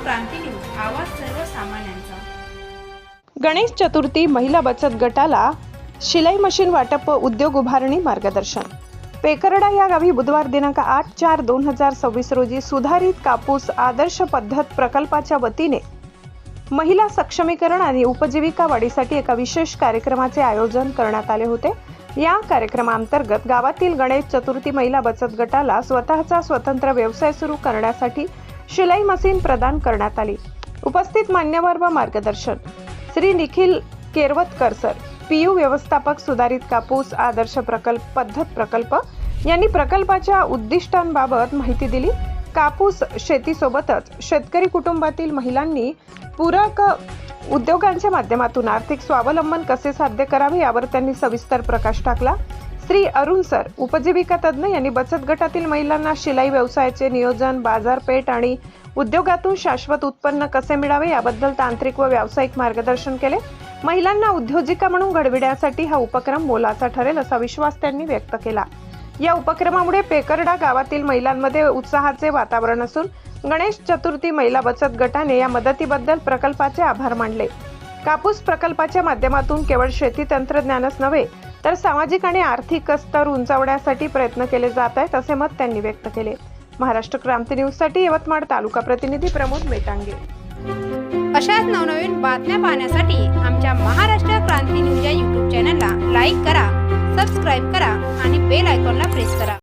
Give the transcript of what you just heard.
क्रांती news, आवाज सर्वसामान्यांचा। गणेश चतुर्थी महिला बचत गटाला शिलाई मशीन वाटप व उद्योग उभारणी मार्गदर्शन। पेकरडा या गावी बुधवार दिनांक 8/4/2026 रोजी सुधारित कापूस आदर्श पद्धत प्रकल्पाच्या वतीने महिला सक्षमीकरण आणि उपजीविका वाढीसाठी एका विशेष कार्यक्रमाचे आयोजन करण्यात आले होते। या कार्यक्रमांतर्गत गावातील गणेश चतुर्थी महिला बचत गटाला स्वतःचा स्वतंत्र व्यवसाय सुरू करण्यासाठी शिलाई मशीन प्रदान करण्यात आली। उपस्थित मान्यवर व मार्गदर्शन श्री निखिल केरवतकर सर, पीयू व्यवस्थापक, सुधारित कापूस आदर्श प्रकल्प यांनी प्रकल्पाच्या उद्दिष्टांबाबत माहिती दिली। कापूस शेतीसोबतच शेतकरी कुटुंबातील महिलांनी पूरक उद्योगांच्या माध्यमातून आर्थिक स्वावलंबन कसे साध्य करावे यावर त्यांनी सविस्तर प्रकाश टाकला। श्री अरुण सर, उपजीविका तज्ञ, यांनी बचत गटातील महिलांना शिलाई व्यवसायाचे नियोजन, बाजारपेठ आणि उद्योगातून शाश्वत उत्पन्न कसे मिळावे याबद्दल तांत्रिक व व्यावसायिक मार्गदर्शन केले। महिलांना उद्योजिका म्हणून घडविण्यासाठी हा उपक्रम मोलाचा ठरेल असा विश्वास त्यांनी व्यक्त केला। या उपक्रमामुळे पेकरडा गावातील महिलांमध्ये उत्साहाचे वातावरण असून गणेश चतुर्थी महिला बचत गटाने या मदतीबद्दल प्रकल्पाचे आभार मानले। कापूस प्रकल्पाच्या माध्यमातून केवळ शेती तंत्रज्ञानच नव्हे तर सामाजिक आणि आर्थिक स्तर उंचावण्यासाठी प्रयत्न केले जात आहेत असे मत त्यांनी व्यक्त केले। महाराष्ट्र क्रांती न्यूज साठी यवतमाळ तालुका प्रतिनिधी प्रमोद मेटांगे। अशाच नवनवीन बातम्या पाहण्यासाठी आमच्या महाराष्ट्र क्रांती न्यूज या YouTube चॅनलला लाईक करा, सबस्क्राईब करा आणि बेल आयकॉनला प्रेस करा।